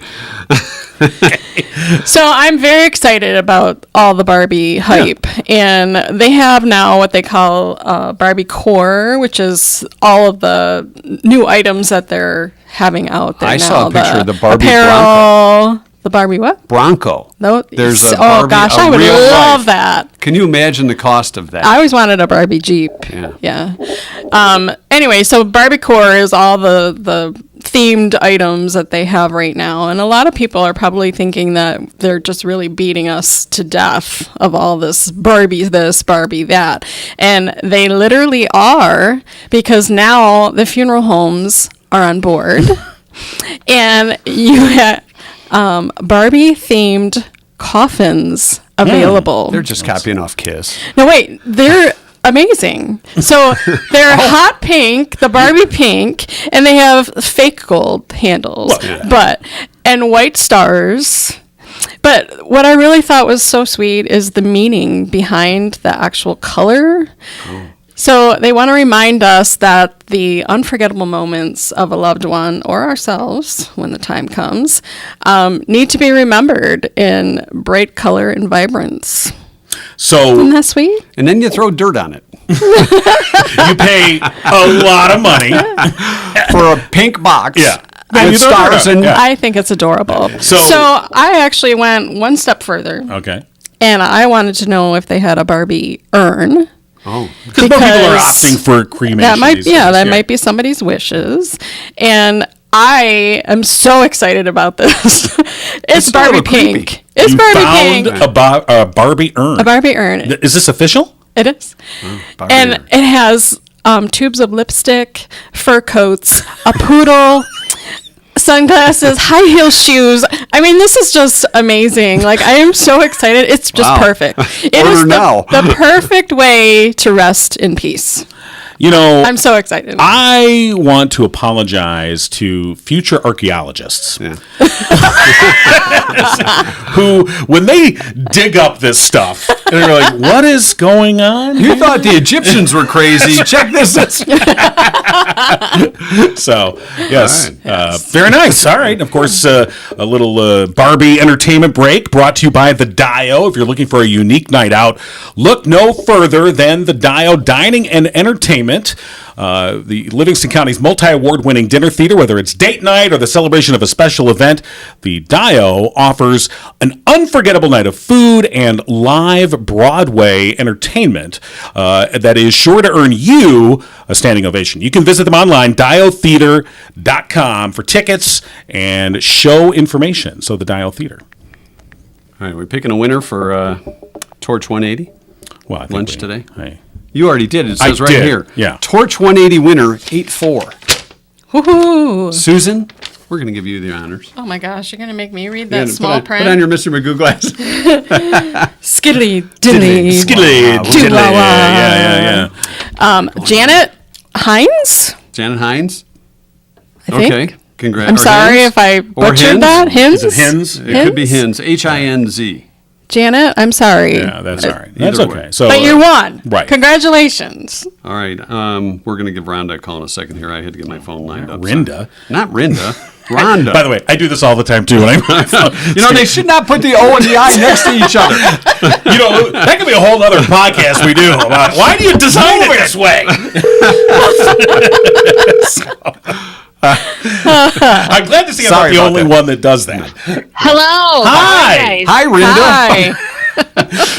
So I'm very excited about all the Barbie hype, and they have now what they call Barbie Core, which is all of the new items that they're having out there I now. saw a picture of the Barbie apparel. The Barbie what? Bronco. No, There's a oh Barbie, gosh, a I would real love life. that. Can you imagine the cost of that? I always wanted a Barbie Jeep. Yeah. Anyway, so Barbie Core is all the themed items that they have right now, and a lot of people are probably thinking that they're just really beating us to death of all this Barbie this, Barbie that, and they literally are, because now the funeral homes are on board, and you have Barbie themed coffins available. They're just copying off Kiss. No, wait, they're amazing. So they're hot pink, the Barbie pink, and they have fake gold handles, and white stars. But what I really thought was so sweet is the meaning behind the actual color. So they want to remind us that the unforgettable moments of a loved one or ourselves, when the time comes, need to be remembered in bright color and vibrance. So Isn't that sweet? And then you throw dirt on it you pay a lot of money. for a pink box. Yeah. With You throw dirt stars on it. and Yeah. I think it's adorable. So- So I actually went one step further, Okay. and I wanted to know if they had a Barbie urn. Because more people are Because opting for cremation. That might, these yeah, days. that might be somebody's wishes, and I am so excited about this. It's a Barbie little creepy. pink. It's You Barbie found pink. a Barbie urn. A Barbie urn. Is this official? It is, Barbie and urn. it has tubes of lipstick, fur coats, a poodle. Sunglasses, high heel shoes. I mean, this is just amazing. Like, I am so excited. It's just Wow. perfect. It Order is now. the perfect way to rest in peace. I'm so excited. I want to apologize to future archaeologists who, when they dig up this stuff, and they're like, what is going on? You thought the Egyptians were crazy. Check this out. So, yes, very nice. All right. And of course, a little Barbie entertainment break brought to you by the Dio. If you're looking for a unique night out, look no further than the Dio Dining and Entertainment. The Livingston County's multi-award winning dinner theater, whether it's date night or the celebration of a special event, the Dio offers an unforgettable night of food and live Broadway entertainment that is sure to earn you a standing ovation. You can visit them online, diotheater.com, for tickets and show information. So the Dio Theater. All right, we're picking a winner for Torch 180 Well, I think lunch today. Hey. You already did. It says I right did, here. yeah. Torch 180 winner 8-4. Woohoo! Susan, we're going to give you the honors. Oh my gosh, you're gonna make me read Yeah, that small put on your Mr. Magoo glasses. Skiddly diddly. Skiddly, diddly. Yeah. Janet Hines, Janet Hines. I think. Okay. Congrats. I'm sorry if I butchered that. Hins? Is it Hins? It could be Hins. Hinz. Janet, I'm sorry. Yeah, that's all right. That's Either way. okay. So, But you won. right. Congratulations. All right. We're going to give Rhonda a call in a second here. I had to get my phone lined up. Rinda. Not Rinda. Rhonda. By the way, I do this all the time too. When they should not put the O and the I next to each other. That could be a whole other podcast we do about why do you design it this way? I'm glad to see I'm not Sorry the about only that. one that does that. Hello. Hi. Hi, Rinda. Hi.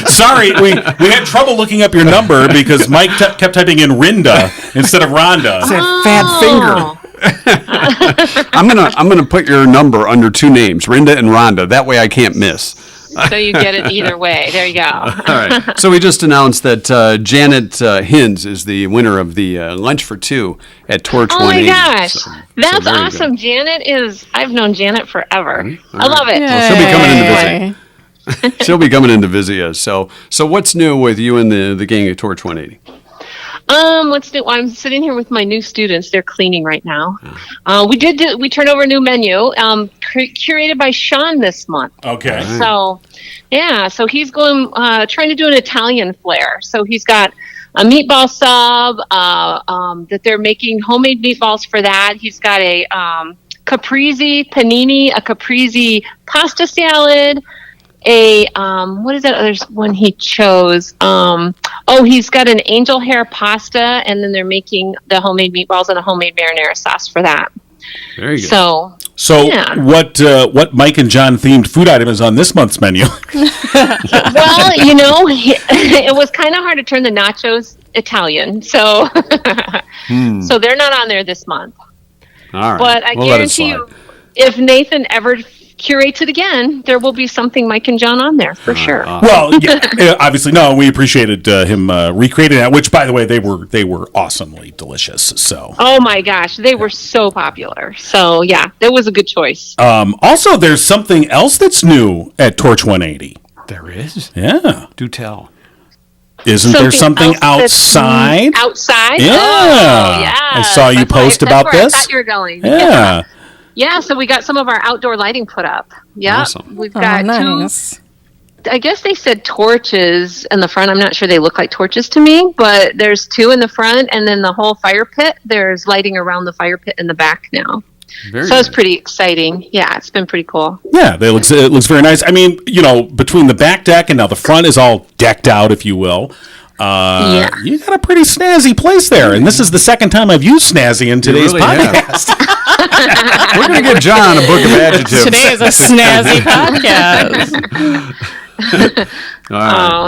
Sorry, we had trouble looking up your number because Mike kept typing in Rinda instead of Rhonda. Fat finger. I'm gonna put your number under two names, Rinda and Rhonda. That way I can't miss. So you get it either way. There you go. All right. So we just announced that Janet Hins is the winner of the lunch for two at Torch Oh my 180. gosh. So That's very awesome. good. Janet I've known Janet forever. Mm-hmm. I love it. Well, she'll be coming in to Yay. visit. She'll be coming in to visit us. So what's new with you and the gang at Torch 180? What's new? I'm sitting here with my new students. They're cleaning right now. We turned over a new menu, curated by Sean this month. Okay. So, yeah, so he's trying to do an Italian flair. So he's got a meatball sub, that they're making homemade meatballs for that. He's got a caprese panini, a caprese pasta salad, what is that other one he chose? He's got an angel hair pasta, and then they're making the homemade meatballs and a homemade marinara sauce for that. Very good. So yeah. what Mike and John themed food item is on this month's menu? Well, it was kind of hard to turn the nachos Italian, so so they're not on there this month. All right. But I We'll let it guarantee you, slide. if Nathan ever curates it again, there will be something Mike and John on there for sure. Well, yeah, obviously, no. We appreciated him recreating that, which, by the way, they were awesomely delicious. So, Oh my gosh, they were so popular. So yeah, that was a good choice. also, there's something else that's new at Torch 180. There is. Yeah, Do tell. isn't there something else that's outside? Outside? Yeah. Oh, yeah. I saw you post about that's where this. I thought you were going. Yeah. Yeah, so we got some of our outdoor lighting put up. Yeah. Awesome. We've Oh, got nice. I guess they said torches in the front. I'm not sure they look like torches to me, but there's two in the front, and then the whole fire pit. There's lighting around the fire pit in the back now. Very So it's good. pretty exciting. Yeah, it's been pretty cool. Yeah, it looks very nice. I mean, between the back deck and now the front is all decked out, if you will. You got a pretty snazzy place there, and this is the second time I've used snazzy in today's really have. podcast. We're going to get John a book of adjectives. Today is a snazzy podcast. All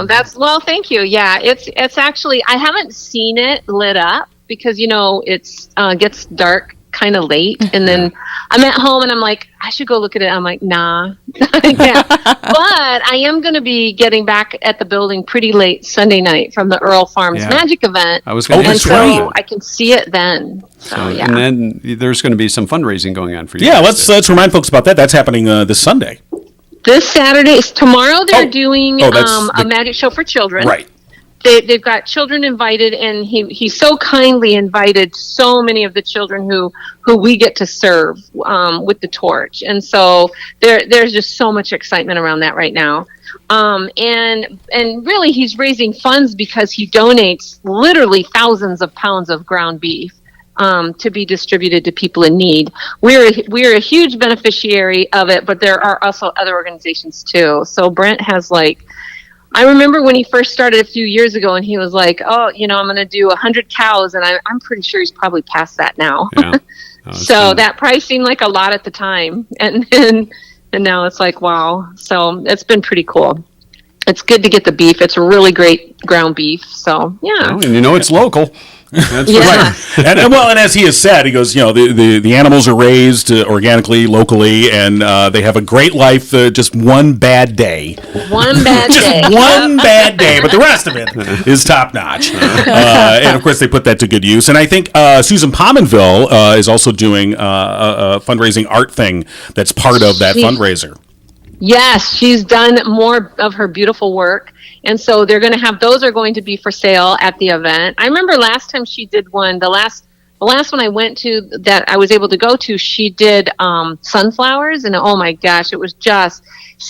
right. Well, thank you. Yeah, it's actually, I haven't seen it lit up because, it's gets dark kind of late, and then I'm at home and I'm like, I should go look at it. I'm like, nah. Yeah. But I am going to be getting back at the building pretty late Sunday night from the Earl Farms Yeah. Magic event. I was going to and ask so you. I can see it then. So, yeah. And then there's going to be some fundraising going on for you. Yeah, guys. let's remind folks about that. That's happening this Sunday. This Saturday, tomorrow they're doing that's a magic show for children. Right. they've got children invited, and he so kindly invited so many of the children who we get to serve with the torch. And so there's just so much excitement around that right now. And really he's raising funds because he donates literally thousands of pounds of ground beef to be distributed to people in need. We're a huge beneficiary of it, but there are also other organizations too. So Brent has I remember when he first started a few years ago, and he was like, "Oh, I'm going to do 100 cows," and I'm pretty sure he's probably past that now. Yeah. Oh, So that price seemed like a lot at the time, and now it's like, wow. So it's been pretty cool. It's good to get the beef. It's really great ground beef. So yeah. Oh, and it's local. That's Yeah. right. And as he has said, he goes, the animals are raised organically, locally, and they have a great life. Just one bad day. One bad day. One bad day, but the rest of it is top notch. And of course, they put that to good use. And I think Susan Pominville is also doing a fundraising art thing that's part of that fundraiser. Yes, she's done more of her beautiful work. And so they're going to have, those are going to be for sale at the event. I remember last time she did one, the last one I went to that I was able to go to, she did sunflowers. And oh my gosh, it was just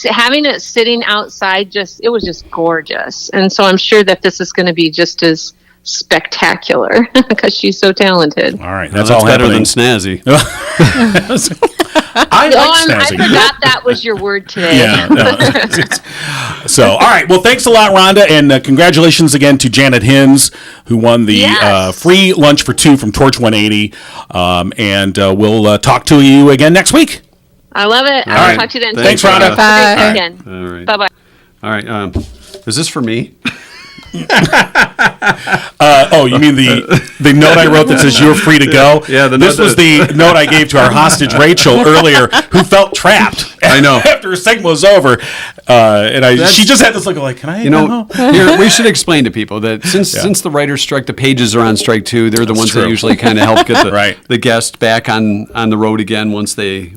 having it sitting outside, it was just gorgeous. And so I'm sure that this is going to be just as spectacular because she's so talented. All right, That's that's all better happening. than Snazzy. I like I Snazzy. forgot that was your word today. Yeah. No. So, all right. Well, thanks a lot, Rhonda, and congratulations again to Janet Hins, who won the Yes. free lunch for two from Torch 180. And we'll talk to you again next week. I love it. I'll right. talk to you then. Thanks, Rhonda. Have a Bye. great weekend. All right. Bye-bye. All right. Is this for me? You mean the note I wrote that says you're free to go? Yeah, the This note was the note I gave to our hostage Raechel earlier, who felt trapped. I know. After her segment was over, she just had this look like, "Can I go?" Here, we should explain to people that since the writers' strike, the pages are on strike too. They're the ones true. that usually kind of help get the Right. the guest back on the road again once they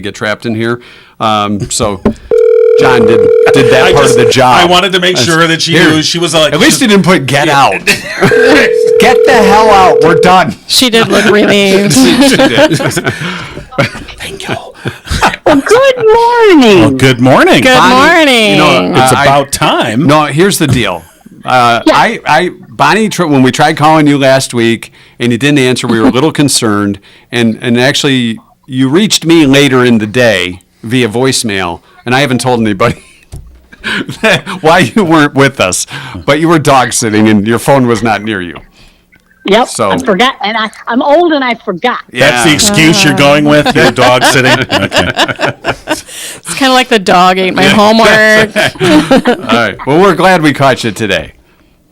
get trapped in here. So John did that part of the job. I wanted to make sure that she knew she was like. At least he didn't put "get out." Get the hell out. We're done. She did look relieved. Thank you. Good morning. Well, good morning. Good morning. It's about time. No, here's the deal. Bonnie, when we tried calling you last week and you didn't answer, we were a little concerned. And actually, you reached me later in the day via voicemail, and I haven't told anybody why you weren't with us, but you were dog sitting and your phone was not near you. Yep, So- I forgot, and I'm old and I forgot. That's the excuse you're going with? Your dog sitting? Okay. It's kind of like the dog ate my homework. All right. Well, we're glad we caught you today.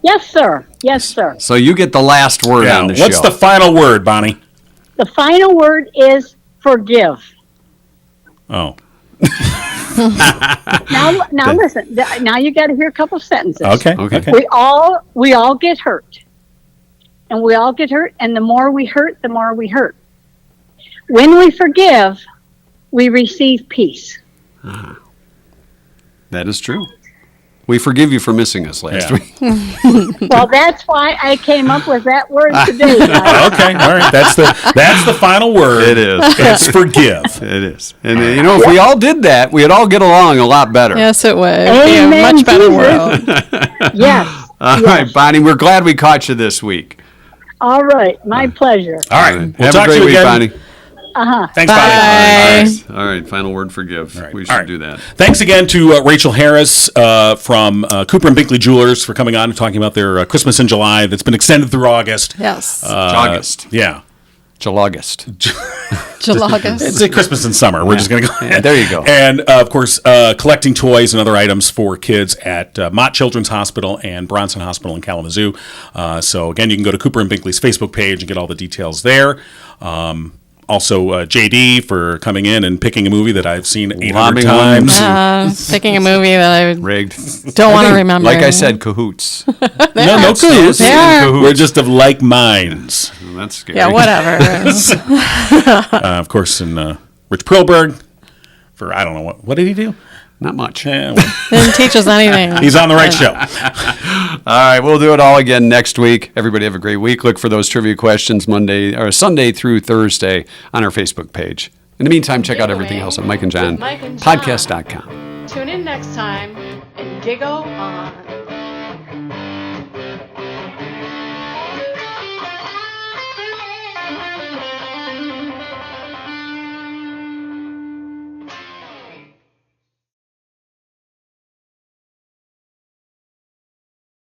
Yes, sir. Yes, sir. So you get the last word on the What's show. the final word, Bonnie? The final word is forgive. Oh. Now listen. Now you got to hear a couple sentences. Okay. We all get hurt, and we all get hurt, and the more we hurt, the more we hurt. When we forgive, we receive peace. That is true. We forgive you for missing us last Yeah. week. Well, that's why I came up with that word today. guys. Okay. All right. That's the final word. It is. It's forgive. It is. And, if we all did that, we'd all get along a lot better. Yes, it would. Be a Amen, much better Jesus. world. Yes. All right, Bonnie, we're glad we caught you this week. All right. My pleasure. All right. We'll Have talk a great to you week, again. Bonnie. Thanks, Bonnie. Bye. All right, final word, forgive. right, We all should right. do that. Thanks again to Raechel Harris from Cooper and Binkley Jewelers for coming on and talking about their Christmas in July that's been extended through August. Yes. August. Yeah. August. Jalagas. It's a Christmas and summer. We're just going to go ahead. There you go. And, of course, collecting toys and other items for kids at Mott Children's Hospital and Bronson Hospital in Kalamazoo. So, again, you can go to Cooper and Binkley's Facebook page and get all the details there. Also, JD for coming in and picking a movie that I've seen 800 Lobbing times. Picking a movie that I Rigged. don't want to remember. Like I said, cahoots. No clues. They are. We're just of like minds. Well, that's scary. Yeah, whatever. Of course, and Rich Perlberg for, I don't know, what did he do? Not much. Yeah, well, Didn't teach us anything. he's on the right show. All right, we'll do it all again next week. Everybody have a great week. Look for those trivia questions Sunday through Thursday on our Facebook page. In the meantime, check out everything else at Mike and John Mike and John. podcast.com. Tune in next time and giggle on.